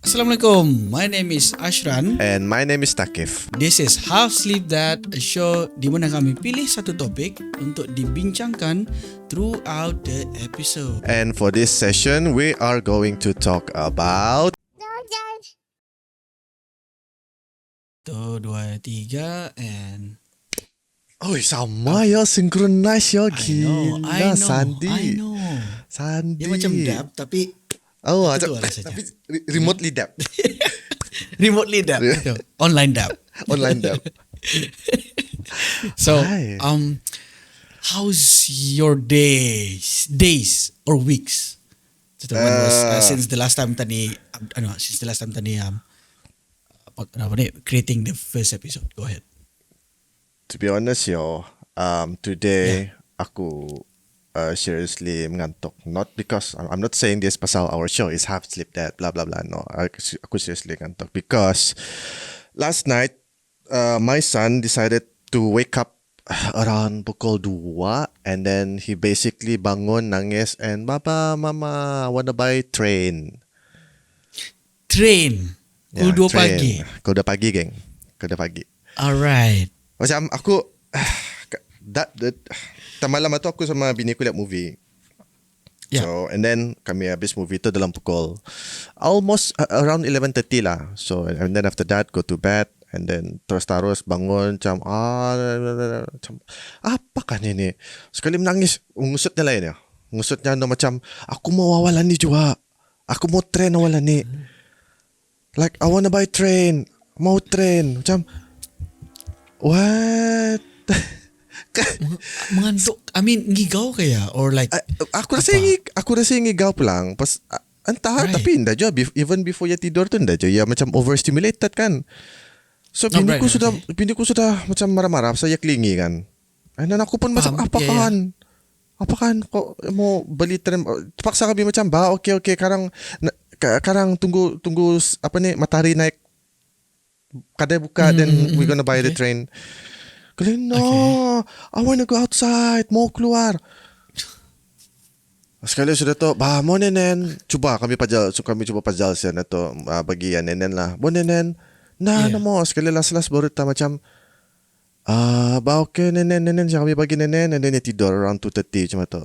Assalamualaikum. My name is Ashran. And my name is Takif. This is Half Sleep Dad, a show di mana kami pilih satu topik untuk dibincangkan throughout the episode. And for this session, we are going to talk about... 1, 2, 3 and... Oh, sama ya, synchronize ya. I know. Sandi. Dia macam dab tapi... Oh, tapi remotely dab. Remotely dab. Gitu. Online dab. Online dab. So, Hi. how's your days or weeks? Since the last time tadi, creating the first episode. Go ahead. To be honest, today aku seriously mengantuk. Not because I'm not saying this pasal our show is half sleep dad, blah blah blah. No, aku seriously mengantuk because last night my son decided to wake up around pukul 2 and then he basically bangun nangis and Baba, Mama, I wanna buy train. Train. Pukul 2 pagi. Pukul 2 pagi, geng. Pukul 2 pagi. Alright. Macam aku malam tu aku sama bini aku lihat movie. Yeah. So and then kami habis movie tu dalam pukul almost around 11:30 lah. So and then after that go to bed and then terus bangun macam apakah ni? Sekali menangis, ngusutnya lain ya. Ngusutnya macam aku mau awalan ni juga. Aku mau train awalan ni. Like I wanna buy train. Mau train. Macam what? Mengantuk. I mean, ngigau kaya or like aku rasa ngigau pelang. Pas entah right. Tapi indah je even before ya tidur tu indah je ya macam overstimulated kan. So biniku sudah macam marah-marah saya kelingi kan. Dan aku pun macam apaan kok mau beli tren, terpaksa kami macam okey sekarang tunggu apa ni matahari naik kedai buka then we gonna buy the train. No, I want to go outside. Mau keluar. Sekali sudah tu, mau nenen. Kami cuba pajal siya na to. Bagi nenen lah. Bo nenen. Mo. Sekali las baru ta macam, okay nenen. Siya kami bagi nenen. And then dia tidur around 2:30 macam tu.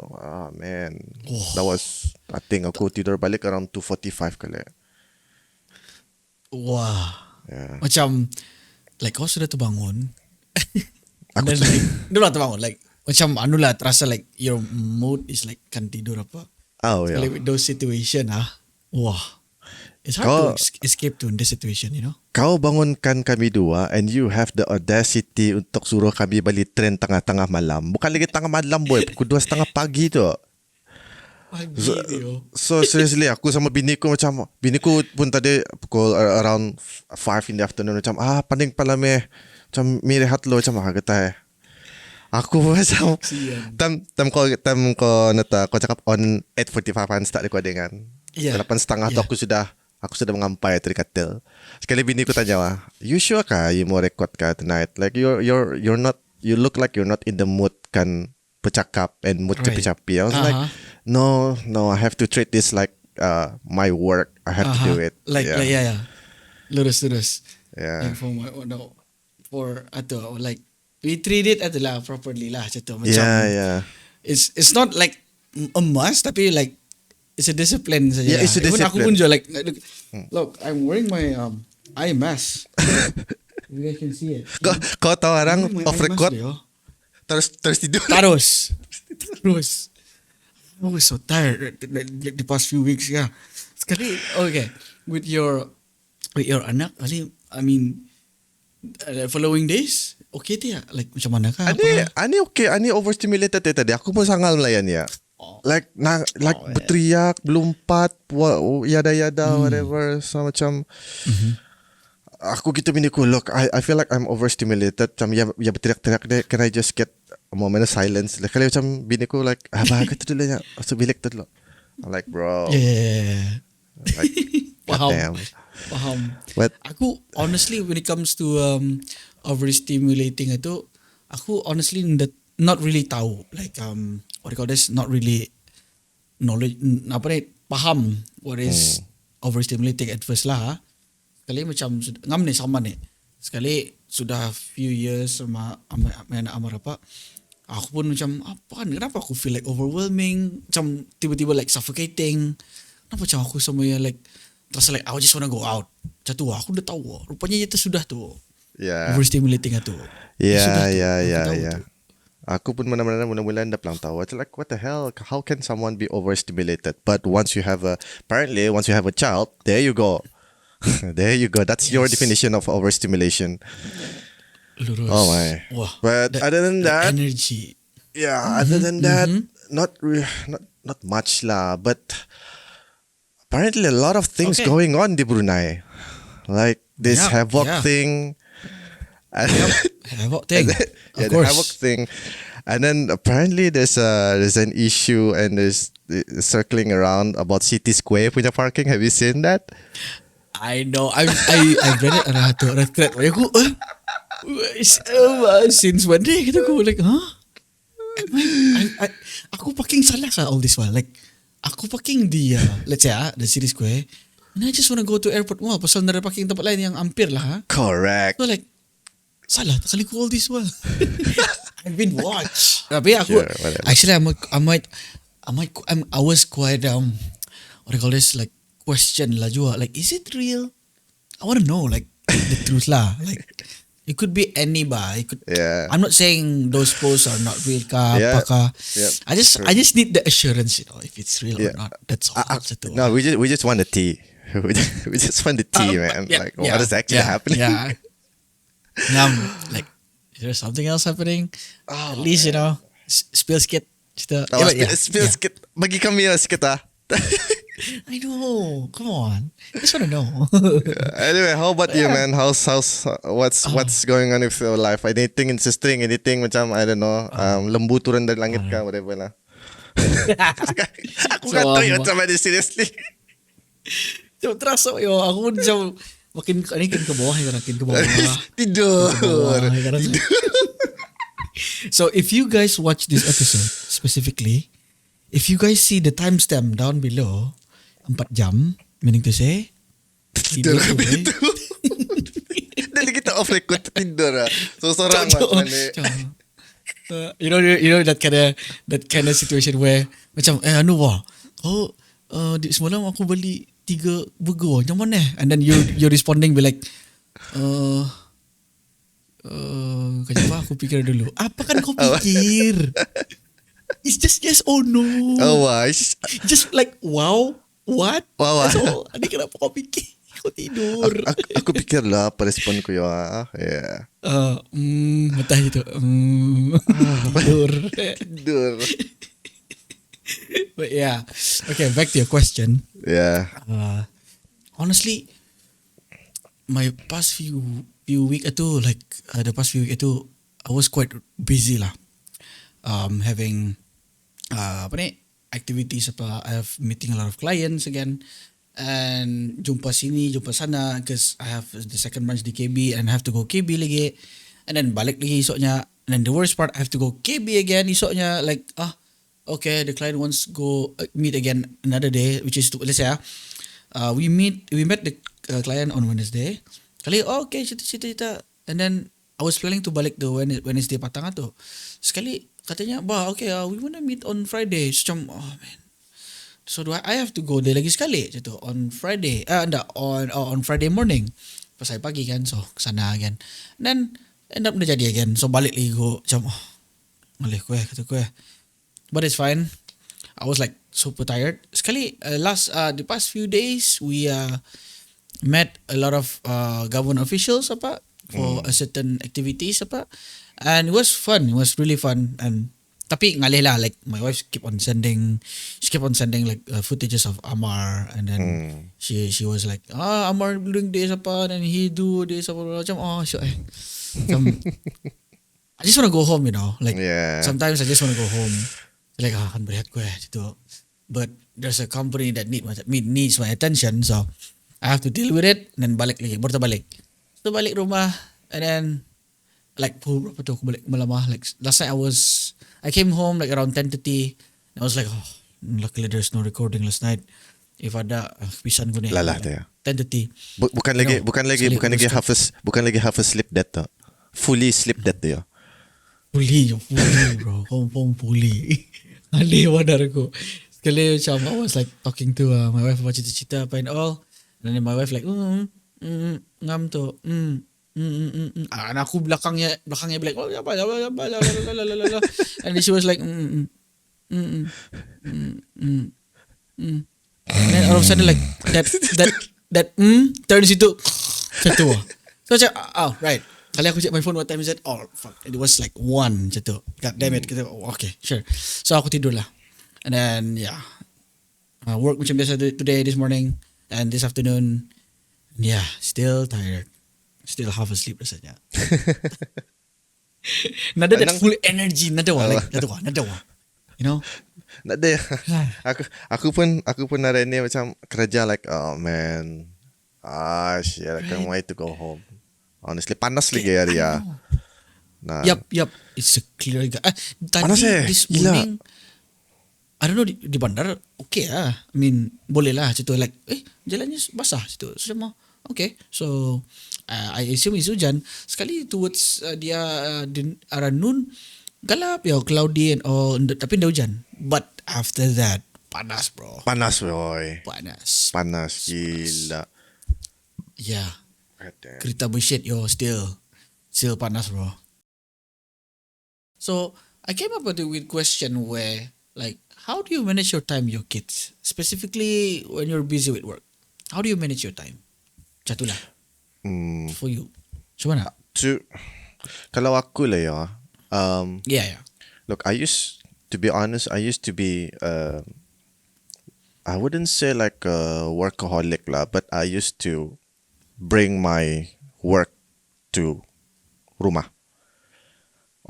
Man. Oh. That was, I think aku tidur balik around 2:45 kali. Wah. Yeah. Macam, like kau sudah terbangun. And then like, terbangun like macam anulah terasa like your mood is like kan tidur apa. Oh yeah. Like with those situation wah, it's hard to escape to in this situation, you know. Kau bangunkan kami dua and you have the audacity untuk suruh kami balik train tengah-tengah malam. Bukan lagi tengah malam boy, pukul 2:30 pagi tu. So seriously aku sama biniku pun tadi pukul around 5 in the afternoon macam paning pala macam mirehat lo macam kata aku macam tam ko nata ko cakap on 8:45 kan start recording kan. 8:30 tu aku sudah mengampai dari katil. Sekali bini ku tanya you sure ka you mau record ka tonight? Like you're not, you look like you're not in the mood kan bercakap and mood capi-capi. I was like no I have to treat this like my work. I have to do it. Like lurus. Yeah. Like for atau like we treat it adalah properly lah macam yeah. It's not like a must tapi like it's a discipline saja. Yeah, it's a discipline. Even aku pun juga like look, I'm wearing my eye mask. You guys can see it. Kau tahu orang off record terus tidur. Terus. I was so tired the past few weeks Sekali okay with your anak I mean following days okay dia like macam mana kah? Ani okay, ani overstimulated tadi. Aku pun sangat melayan ya. Like berteriak, belumpat, yada whatever, so macam aku gitu biniku, look, I feel like I'm overstimulated. Macam ya berteriak-teriak deh. Can I just get a moment of silence? Like kali macam biniku like bahagia tu dulu ya. Masuk bilik tu dulu. I'm like bro. Yeah. Like Faham. But aku honestly when it comes to overstimulating itu, aku honestly not really tahu like what do you call this, not really knowledge faham what is overstimulating at first lah. Sekali macam ngam ni sama ni. Sekali sudah few years sama anak Amar apa. Aku pun macam apa ni? Kenapa aku feel like overwhelming? Macam tiba-tiba like suffocating. Kenapa macam aku sama yang like terasa like I just wanna go out. Macam tu aku dah tahu. Rupanya itu sudah tu. Yeah. Overstimulating itu. Yeah. Aku pun mula-mula dah pelang tahu. It's like what the hell? How can someone be overstimulated? But once you have a child, there you go. There you go. That's your definition of overstimulation. Lurus. Oh my. Wah, But other than that, energy. yeah. Other than that, not much lah. But apparently a lot of things going on in Brunei, like this havoc thing. Havoc thing. The havoc thing. And then apparently there's an issue and there's circling around about City Square punya parking. Have you seen that? I know. I read it and I thought, aku since when day kita go like, huh? Aku parking salah kah all this while? Like, aku parking di let's say the City Square, and I just wanna go to airport mall. Pasal nara parking tempat lain yang hampir lah. Correct. So like, salah tak kali ko all this while. I've been watched. Tapi aku actually I was quite what do you call this, like question lah juga, like is it real? I want to know like the truth lah. Like it could be anybody. I'm not saying those posts are not real ka apa ka. I just need the assurance, if it's real or not. That's all. No, we just want the tea. we just want the tea, man. Like what is actually happening? Yeah. Like is there something else happening? At least spill sikit. Spill sikit. Bagi kami lah sikit ah. I know. Come on. I just want to know. Anyway, how about you, man? What's going on with your life? Anything interesting? Anything macam I don't know, lembu turun dari langit kah, whatever lah. Aku tak tahu macam mana seriously. Macam terasa aku macam makin ke bawah. Tidur. So if you guys watch this episode specifically, if you guys see the timestamp down below, 4 jam, meaning to say, tidur itu. Dan kita off record tidur lah. So seorang balik. You know that kind of situation where macam di semalam aku beli 3 burger macam mana? And then you responding be like kenapa aku fikir dulu. Apa kan kau pikir? It's just yes or no. Oh wah. Just like wow. What? Wow. That's all. Adik kenapa kau fikir? Kau tidur. Aku fikir lah apa respon ku ya. Yeah. Matah gitu. Tidur. But yeah. Okay, back to your question. Yeah. Honestly, my past few week itu, like the past few week itu, I was quite busy lah. Having activities apa. I have meeting a lot of clients again, and jumpa sini jumpa sana, because I have the second branch di KB and I have to go KB lagi, and then balik lagi esoknya, and then the worst part I have to go KB again esoknya, like okay, the client wants to go meet again another day, which is let's say we met the client on Wednesday kali, okay cerita, and then I was planning to balik the Wednesday patang tu, sekali katanya, okay, we wanna meet on Friday. So macam, man. So do I have to go there lagi sekali gitu on Friday. On Friday morning. Pasal pagi kan, so kesana again. And then end up dah jadi again. So balik lagi go macam malih kata kueh. But it's fine. I was like super tired. Sekali the past few days we met a lot of government officials apa for a certain activities apa. And it was fun. It was really fun. And tapi ngalih lah, like my wife kept on sending like footages of Amar, and then she was like, Amar doing this apa, and he do this apa, macam sure. I just want to go home, like sometimes I just want to go home, like kan berehat gue gitu. But there's a company that needs my attention, so I have to deal with it, and then balik lagi, baru balik. So balik rumah, and then like berapa tu aku balik malam like last night I came home like around 10:30, and I was like, luckily there's no recording last night. If ada pisan ko ni. Lalah tu ya. 10:30. Bukan You lagi know, bukan lagi sekali bukan aku lagi stop. half a sleep dead tu. Fully sleep dead tu ya. Puli bro. Confirm puli. Alih wadar aku. Sekali macam I was like talking to my wife about cerita-cerita apa and all. And then my wife like ngam tu. And aku belakangnya like oh apa. And then she was like and then all of a sudden like that turns into satu. So macam right. Kali aku check my phone what time is it? Oh fuck. It was like 1 macam tu. God damn it. Kita, okay, sure. So aku tidur lah. And then yeah. Work macam biasa today, this morning and this afternoon. Yeah, still tired. Still half asleep rasanya. Nada that full energy. Nada wah. You know? Tak ada. Aku pun hari ni macam kerja like oh man. Shit, I can't wait to go home. Honestly, panas lagi hari ya. Nah. Yup. It's a clear guy. Panas Tadi this gila. morning, I don't know di bandar okay lah. I mean boleh lah situ like jalannya basah situ. So semua okay. So I assume it's hujan. Sekali towards dia arah noon galap ya, cloudy and all, tapi ndak hujan. But after that panas bro. Panas boy. Panas Gila. Yeah. Kereta bershit yo still panas bro. So I came up with a question where like how do you manage your time with your kids, specifically when you're busy with work? How do you manage your time? Catulah for you. Macam mana? Kalau aku lah ya. Yeah. Look, to be honest, I used to be I wouldn't say like a workaholic lah, but I used to bring my work to rumah.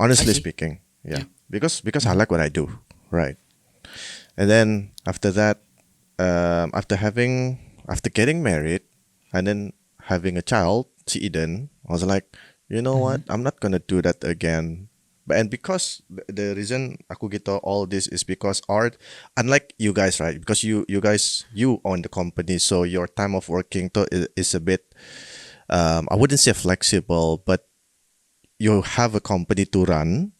Honestly speaking, yeah. Because I like what I do, right? And then after that, after getting married and then having a child, si Eden, I was like, you know what? I'm not gonna do that again. And because the reason aku gitu all this is because unlike you guys, right? Because you guys own the company, so your time of working is a bit I wouldn't say flexible, but you have a company to run.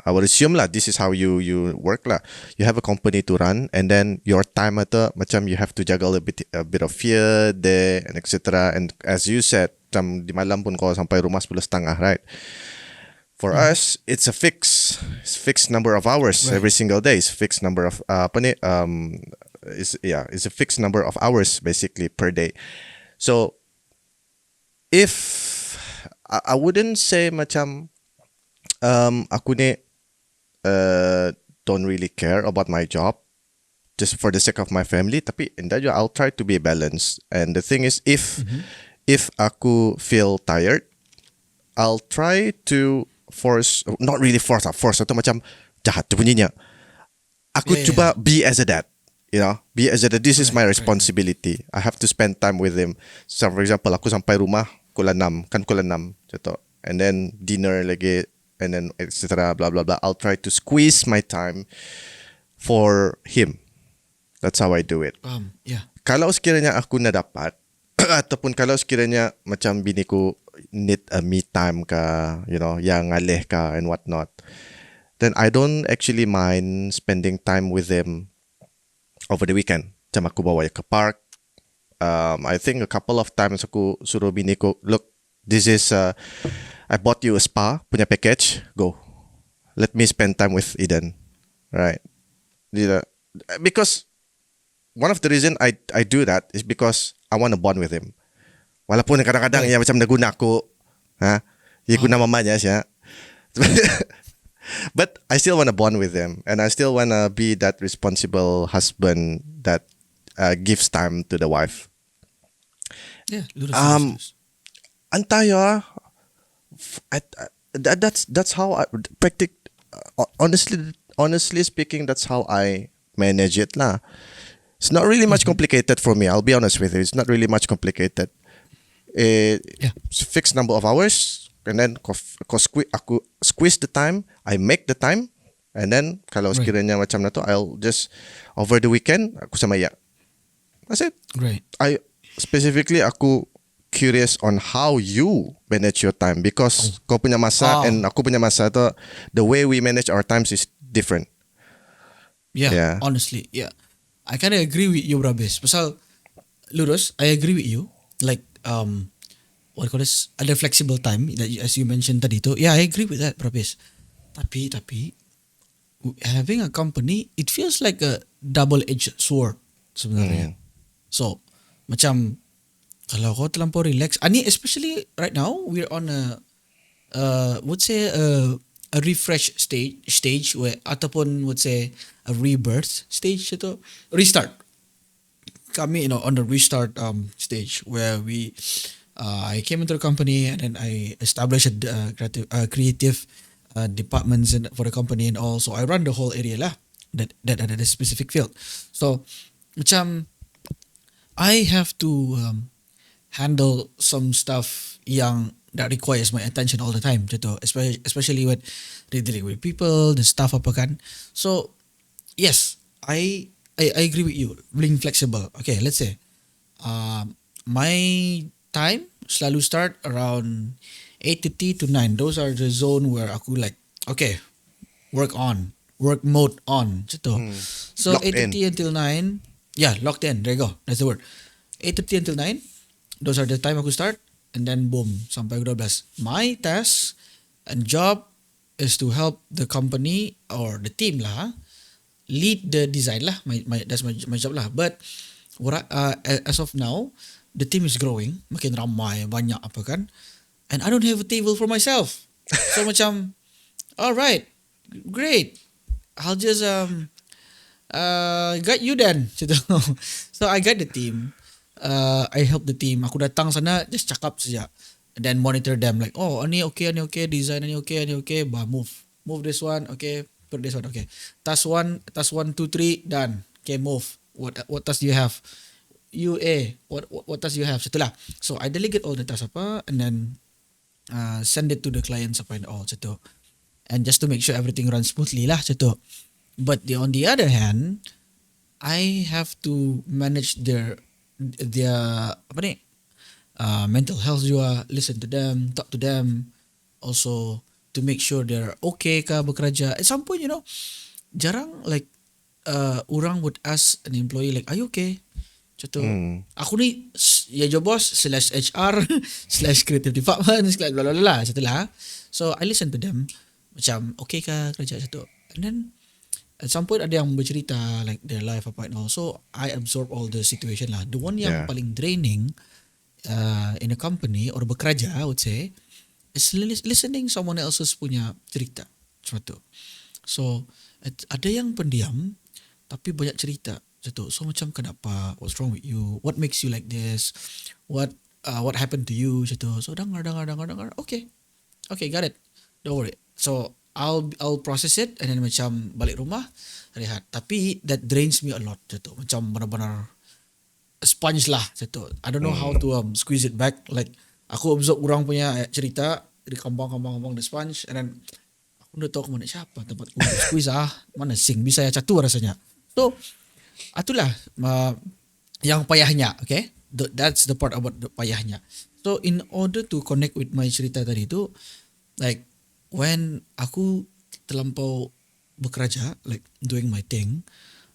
I would assume lah this is how you work lah. You have a company to run, and then your time atau macam you have to juggle a bit of here there and etc. And as you said, macam di malam pun kau sampai rumah 10:30, right? For us, it's a fixed number of hours every single day. It's a fixed number of it's a fixed number of hours basically per day. So if I wouldn't say macam aku ni don't really care about my job just for the sake of my family, tapi indah juga I'll try to be balanced. And the thing is if aku feel tired, I'll try to force atau macam jahat tu bunyinya. Aku cuba be as a dad, you know, be as a dad. This is my responsibility. I have to spend time with him. So for example, aku sampai rumah pukul 6 macam and then dinner lagi and then etc. blah blah blah. I'll try to squeeze my time for him. That's how I do it. Kalau sekiranya aku na dapat ataupun kalau sekiranya macam biniku need a me time ka, you know, yang ngalih ka and whatnot, then I don't actually mind spending time with them over the weekend. Macam aku bawa ke park. I think a couple of times aku suruh biniku, look, this is I bought you a spa punya package, go. Let me spend time with Eden. Right? Because one of the reason I do that is because I want to bond with him. Walaupun kadang-kadang yang macam naguna aku, dia guna mamanya siya. But I still want to bond with him, and I still want to be that responsible husband that gives time to the wife. Yeah, Antaya, that's how I practice. Honestly speaking, that's how I manage it lah. It's not really much complicated for me. I'll be honest with you. It's not really much complicated. It's a fixed number of hours, and then aku squeeze the time. I make the time, and then kalau sekiranya macam na to, I'll just over the weekend aku sama ya. That's it. Right. I specifically aku curious on how you manage your time because kau punya masa Ah, and aku punya masa tu, the way we manage our times is different. yeah, Yeah. honestly, yeah. I kind of agree with you, Brabis. Pasal, lurus, I agree with you. Like, what you call this? Ada flexible time that as you mentioned tadi tu. Yeah, I agree with that, Brabis. Tapi, having a company, it feels like a double-edged sword sebenarnya. So, macam kalau kau terlampau relax, ani especially right now we're on a would say a refresh stage where ataupun would say a rebirth stage itu restart. Kami on the restart stage where I came into the company and then I established a creative departments for the company and all. So I run the whole area lah that ada the specific field. So macam I have to handle some stuff yang that requires my attention all the time gitu, especially when dealing with people the stuff apa kan. So yes, I agree with you, being flexible. Okay, let's say my time selalu start around 8:30 to 9. Those are the zone where aku like okay, work mode on gitu. So Locked in. 8:30 until 9. Yeah, locked in. There you go. That's the word. 8:30 until 9. Those are the time aku start. And then boom, sampai 12. My task and job is to help the company or the team lah lead the design lah. That's my job lah. But as of now, the team is growing. Makin ramai, banyak apa kan. And I don't have a table for myself. So macam, alright, great. I'll just guide you then. So I guide the team. I help the team. Aku datang sana just cakap saja. And then monitor them like, oh, ini okay, design ini okay. Bah, move this one, okay, put this one, okay. Task 1, 2, 3, done. Okay, move. What task do you have? UA. What task do you have? Setelah. So I delegate all the tasks apa and then send it to the clients apa and all situ. And just to make sure everything runs smoothly lah situ. But on the other hand, I have to manage their apa ni mental health juga, listen to them, talk to them, also to make sure they're okay kah bekerja. At some point, jarang like orang would ask an employee like, are you okay? Contoh, aku ni ya job boss / HR / creative department / bla bla bla setelah. So I listen to them macam okay kah kerja satu. And then at some point ada yang bercerita like their life apa and all. So I absorb all the situation lah. The one yang paling draining in a company or bekerja, I would say, is listening someone else's punya cerita macam tu. So ada yang pendiam tapi banyak cerita macam tu. So macam kenapa? What's wrong with you? What makes you like this? What happened to you? Macam tu. So dengar. Okay, got it. Don't worry. So I'll process it and then macam balik rumah rehat. Tapi that drains me a lot gitu. Macam benar-benar sponge lah gitu. I don't know how to squeeze it back. Like aku absorb orang punya cerita di kambang the sponge and then aku udah tahu ke mana siapa tempat aku squeeze mana sing bisa ya catur rasanya. So itulah yang payahnya, okay? That's the part about the payahnya. So in order to connect with my cerita tadi tu, like when aku terlampau bekerja, like doing my thing,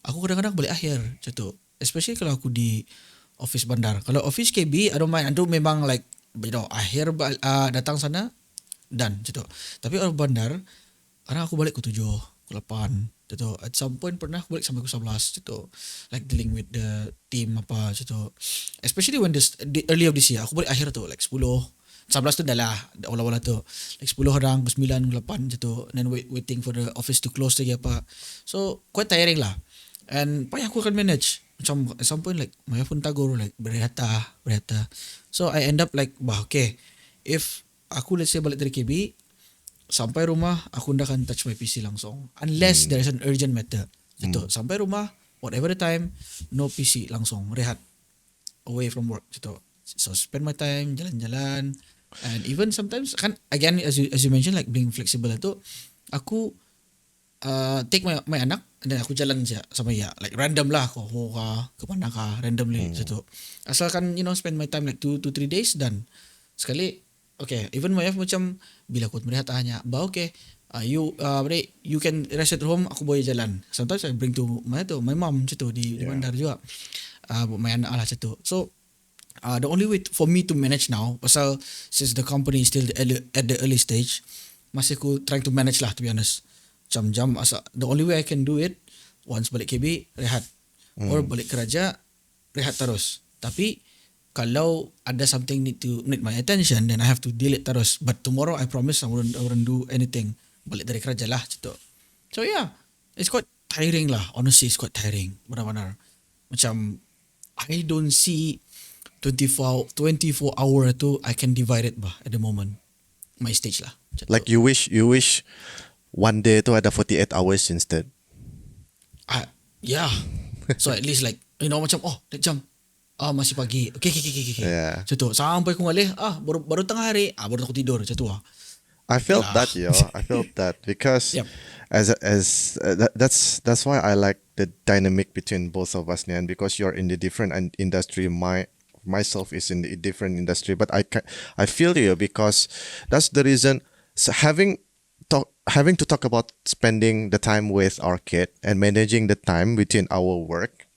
aku kadang-kadang balik akhir macam tu. Especially kalau aku di office bandar. Kalau office KB, I don't mind. Itu memang like, akhir datang sana, done macam tu. Tapi kalau bandar, kadang aku balik ke 7, ke 8, macam tu. At some point pernah aku balik sampai ke 11, macam tu. Like dealing with the team apa, macam tu. Especially when the early of this year, aku balik akhir tu, like 10, 11 tu dah lah awal-awal tu like 10 orang 9 8 macam tu and then waiting for the office to close lagi apa, so quite tiring lah and payah aku akan manage macam at some point like my phone tagur like berhata. So I end up like okay, if aku let's say balik dari KB sampai rumah aku tidak akan touch my PC langsung unless there is an urgent matter gitu. Sampai rumah whatever the time, no PC, langsung rehat away from work gitu. So spend my time jalan-jalan. And even sometimes kan again as you mentioned like being flexible itu aku take my anak And then aku jalan je sama ia. Like random lah. Aku ke mana kah. Randomly. Situ. Asalkan, spend my time like 2 to 3 days. Dan sekali, okay. Even my wife macam, bila aku melihat tanya, okay. You can rest at home. Aku boleh jalan. Sometimes I bring to my mom situ di bandar juga. My anak lah situ. So, the only way for me to manage now, pasal since the company is still at the early stage, masih aku trying to manage lah, to be honest. Jam-jam, the only way I can do it, once balik KB, rehat. Or balik kerja, rehat terus. Tapi, kalau ada something need my attention, then I have to deal it terus. But tomorrow, I promise I wouldn't do anything. Balik dari kerja lah, gitu. So yeah, it's quite tiring lah. Honestly, it's quite tiring. Benar-benar. Macam, I don't see 24 hour tu I can divide it bah at the moment. My stage lah. Like you wish one day tu ada 48 hours instead. Yeah. So at least like macam jam masih pagi. Okay. Yeah. Macam tu. Sampai aku ngalih baru tengah hari baru aku tidur macam tu lah. I felt that, yo. I felt that because Yep. that's why I like the dynamic between both of us, Nian, because you're in the different industry. Myself is in a different industry, but I feel you because that's the reason. So having to talk about spending the time with our kid and managing the time between our work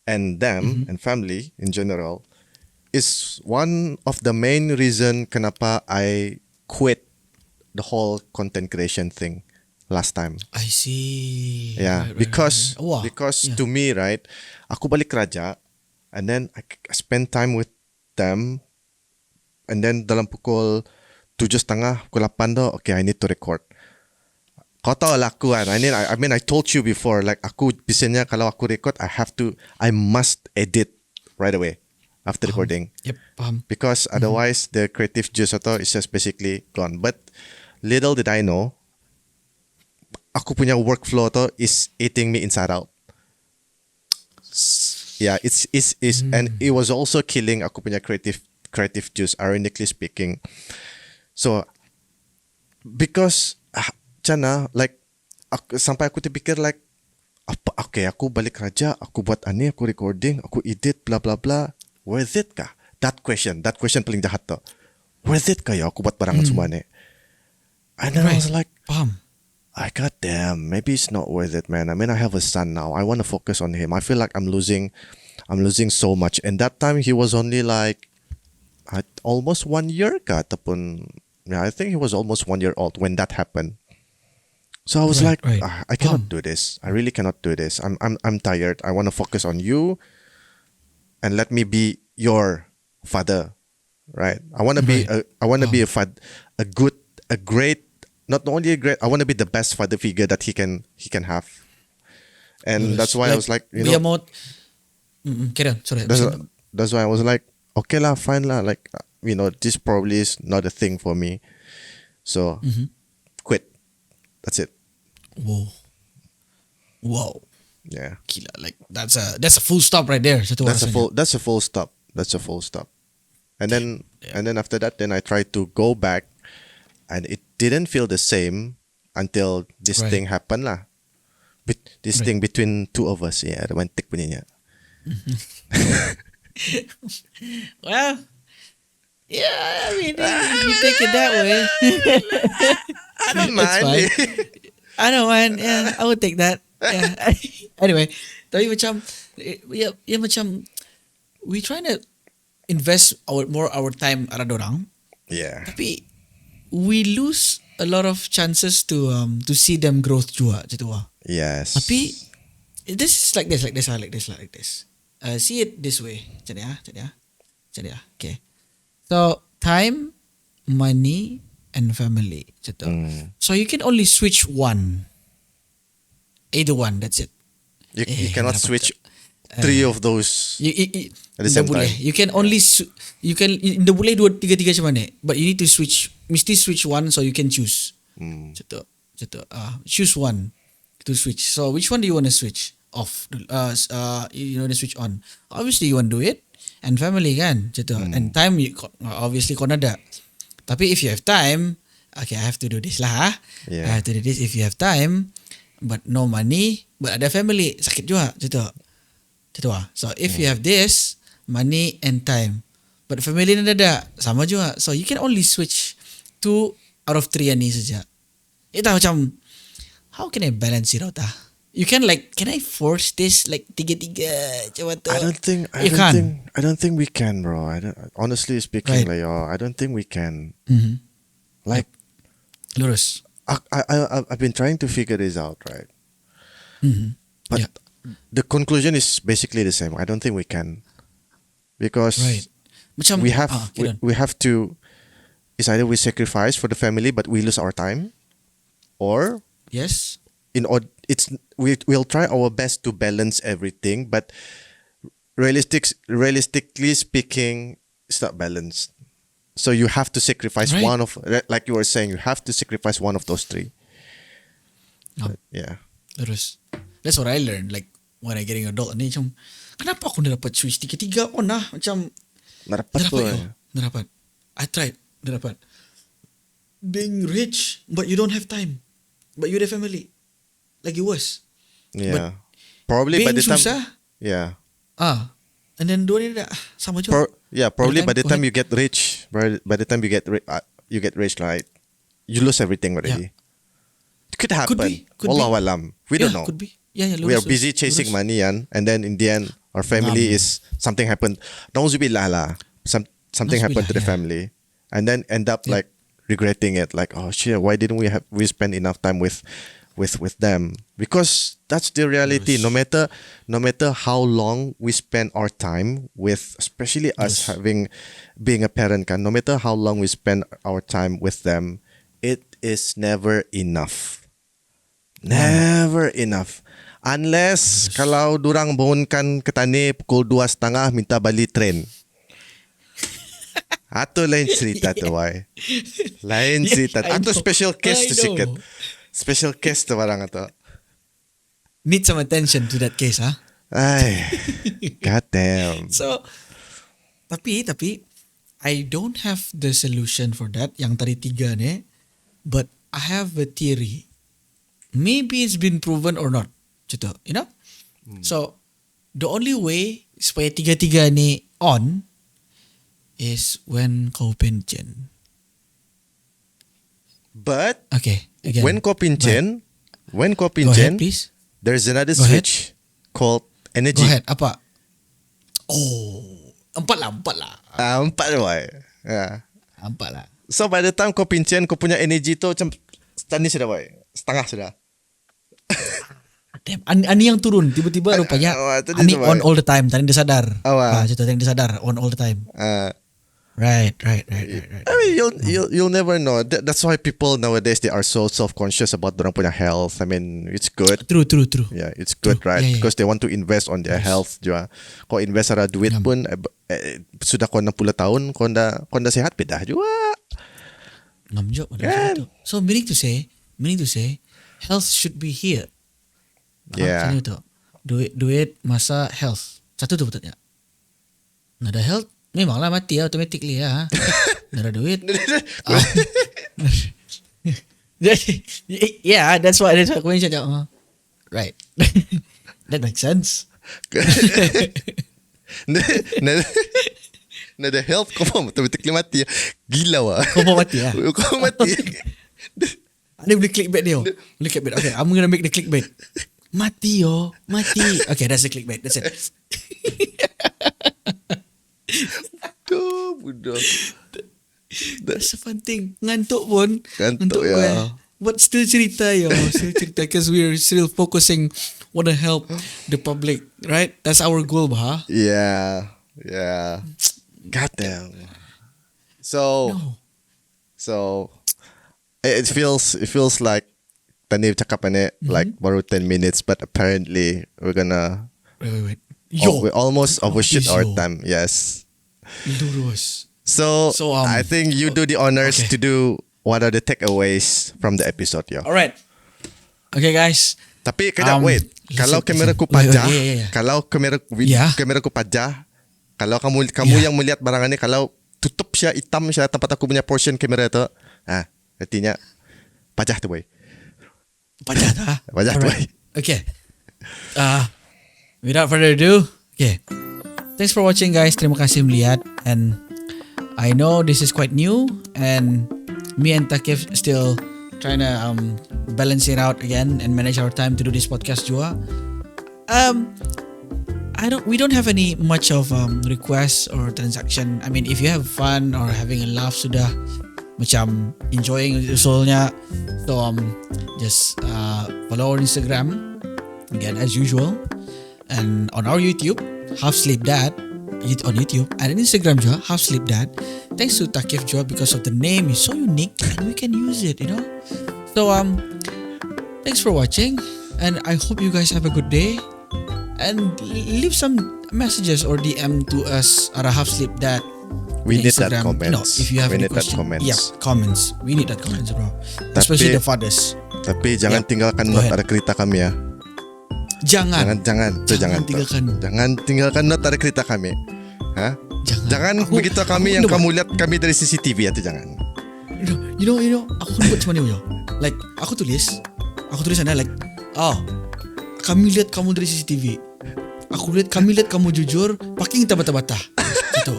and them and family in general is one of the main reason kenapa I quit the whole content creation thing last time. I see. Yeah, Right. because Yeah. to me, right, aku balik kerja and then I spend time with them and then dalam pukul 7:30, pukul 8 tu, okay, I need to record. Kau tahu lah aku kan, I mean I told you before, like aku biasanya kalau aku record, I must edit right away after recording. Yep, faham. Because otherwise the creative juice atau is just basically gone. But little did I know, aku punya workflow tu is eating me inside out. Yeah, it's and it was also killing aku punya creative juice, ironically speaking. So because like sampai aku terfikir like aku balik kerja, aku buat ani, aku recording, aku edit, bla bla bla. Worth it kah? That question paling jahat tu. Worth it kah ya aku buat barangan semua ni? And then I was like, Faham. God damn, maybe it's not worth it, man. I mean, I have a son now. I want to focus on him. I feel like I'm losing so much. And that time he was only like almost 1 year ka, tapon. Yeah, I think he was almost 1 year old when that happened. So I was Right. I cannot do this. I really cannot do this. I'm tired. I want to focus on you, and let me be your father, right? I want to be a great. Not only a great, I want to be the best father figure that he can have, and that's why I was like, Biar mau carry on. Sorry. that's why I was like, okay lah, fine lah, like this probably is not a thing for me, so quit. That's it. Wow. Yeah, Gila, like that's a full stop right there. that's a full stop. And then after that, then I tried to go back, and it didn't feel the same until this Right. thing happened lah. This thing between two of us, yeah, romantic punya niya. Well, yeah, I mean, if you take it that way, I don't that's mind. fine. I don't mind. Yeah, I would take that. Yeah. Anyway, tapi macam, macam, we trying to invest our time ada dorang, Yeah. tapi we lose a lot of chances to see them growth juga, macam tu lah. Yes. Tapi this is like this. See it this way. Macam ni ah. Okay. So time, money, and family. Macam tu. So you can only switch one. Either one. That's it. You cannot switch three of those at the same time. You can only Tidak boleh dua tiga macam mana. But you need to switch. Mesti switch one so you can choose. Macam tu. Choose one to switch. So which one do you want to switch off? You want to switch on. Obviously you want to do it. And family kan. Macam tu. And time obviously kau ada. Tapi if you have time, okay, I have to do this lah. Yeah. I have to do this. If you have time, but no money, but ada family, sakit juga macam tu lah. So if you have this money and time, but family na ada sama juga, so you can only switch 2 out of 3 ni saja. Itu macam how can I balance it out You can can I force this tiga-tiga macam tu? I don't think we can, bro. Honestly speaking, Right. I don't think we can. Mhm. Like Lurus. I've been trying to figure this out, right? Mhm. But Yeah. the conclusion is basically the same. I don't think we can, because Right. Macam we have okay, done. we have to. It's either we sacrifice for the family, but we lose our time, or Yes. we'll try our best to balance everything, but realistically speaking, it's not balanced. So you have to sacrifice Right. one of, like you were saying, you have to sacrifice one of those three. Oh. Yeah. Terus that's what I learned when I getting adult ni macam kenapa aku dah dapat switch tiga-tiga on macam Nak dapat dah tu. dapat dah dapat I tried dah dapat being rich but you don't have time but you have family lagi worse Yeah. Probably by being the time. susah Yeah. and then dua ni dah sama juga Probably by the Go time you get rich, by the time you get rich, right? You lose everything already. It could happen. Could be. Wallahu alam. We don't know. Could be yeah We are lurus, busy lurus, chasing lurus. money, and then in the end, our family is something happened. Nauzubillah lah. Something happened to the Nauzubillah, yeah. family, and then end up regretting it. Like, oh shit, why didn't we spend enough time with them? Because that's the reality. Yes. No matter how long we spend our time with, especially us Yes. being a parent, no matter how long we spend our time with them, it is never enough. Never enough. Unless kalau durang bangunkan ketani pukul 2:30 minta balik train. Atau lain cerita tu, why? Lain Yeah, cerita. I Atau know. special case I tu know. sikit. Special case tu barang atau. Need some attention to that case Ay, god damn. So tapi I don't have the solution for that yang tadi tiga ni, but I have a theory. Maybe it's been proven or not. Macam tu, you know? So the only way supaya tiga-tiga ni on is when kau pension. But Okay, again. when kau pincen, Go ahead, please. there's another Go ahead. switch called energy. Go ahead. Apa? Oh, empat lah. 4 why? Yeah. Empat lah. So by the time kau pincen, kau punya energy tu macam tadi sudah why? Setengah sudah. Damn, Ani yang turun tiba-tiba rupanya tadi Ani tu, on Bai. all the time. Tadi dia sadar. Awak. Macam tu tadi dia sadar on all the time. Right. I mean, you'll never know. That's why people nowadays, they are so self-conscious about dorang punya health. I mean, it's good. True. Yeah, it's good, True. right? Yeah. Because they want to invest on their health juga. Kau invest ada duit pun, sudah kau 60 tahun, kau dah sehat, bedah juga. Ngam je. Kan? So meaning to say, health should be here. Yeah. Macam tu. Duit, masa, health. Satu tu betulnya. Nggak ada health, memanglah mati automatically ya. Nggak ada duit. Yeah, that's what aku mention. Right. That makes sense. Nah, the health kau pun automatically mati. Gila wah. Kau mau mati lah. Kau mati. Ada boleh clickbait dia. Boleh clickbait. Okay, I'm gonna make the clickbait. Mati. Okay, that's the clickbait. That's it. Tuh, budak. That's a fun thing. Ngantuk pun. Ngantuk, ya. But still cerita because we're still focusing want to help the public, right? That's our goal, bah. Yeah. God damn. So it feels like tadi cakapan like baru 10 minutes, but apparently we're gonna Wait. we almost overshoot our Yo. time. Yes. Lurus. So I think you do the honors okay. to do what are the takeaways from the episode, yo. Alright. Okay, guys. Tapi kena wait. Kalau listen. kamera ku pajah, Yeah. kalau kamera Yeah. kamera ku pajah, kalau kamu Yeah. yang melihat barangan ni, kalau tutup siya, hitam siya tempat aku punya portion kamera tu, artinya pajah tu boy. Panjat, huh? Panjat, Alright. Okay. Without further ado, okay. Thanks for watching, guys. Terima kasih melihat. And I know this is quite new, and me and Takif still trying to balance it out again and manage our time to do this podcast juga. We don't have any much of requests or transaction. I mean, if you have fun or having a laugh sudah macam enjoying usulnya, so just follow our Instagram again as usual, and on our YouTube, halfsleepdad on YouTube, and on Instagram juga, halfsleepdad. Thanks to Takif juga because of the name is so unique and we can use it, you know. So thanks for watching, and I hope you guys have a good day. And leave some messages or DM to us at a halfsleepdad. We need that Instagram. comments. No, if you have We any need that question, comments. yeah, comments. We need that comments, bro. Especially the fathers. Tapi jangan tinggalkan Go note ahead. ada cerita kami ya. Jangan Jangan tinggalkan. Jangan tinggalkan note ada cerita kami. Hah? Jangan Aku- begitu kami yang aku- kamu lihat kami dari CCTV itu jangan. You know, aku buat macam mana, yo? Like, aku tulis sana like, kami lihat kamu dari CCTV. Kami lihat kamu jujur, pakai bata-bata. Gitu.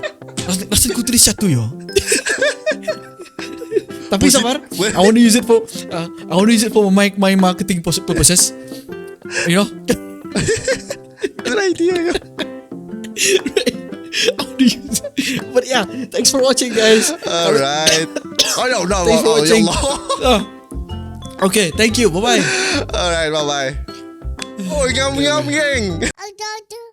Langsung ku tulis satu, yo. Tapi sabar, I want to use it for my marketing purposes. You know? Good idea. I want to use it. But yeah, thanks for watching, guys. Alright. Oh no. Thanks for watching. Allah. Okay, thank you. Bye-bye. Alright, bye-bye. Oh, ngam, geng. Aduh, aduh.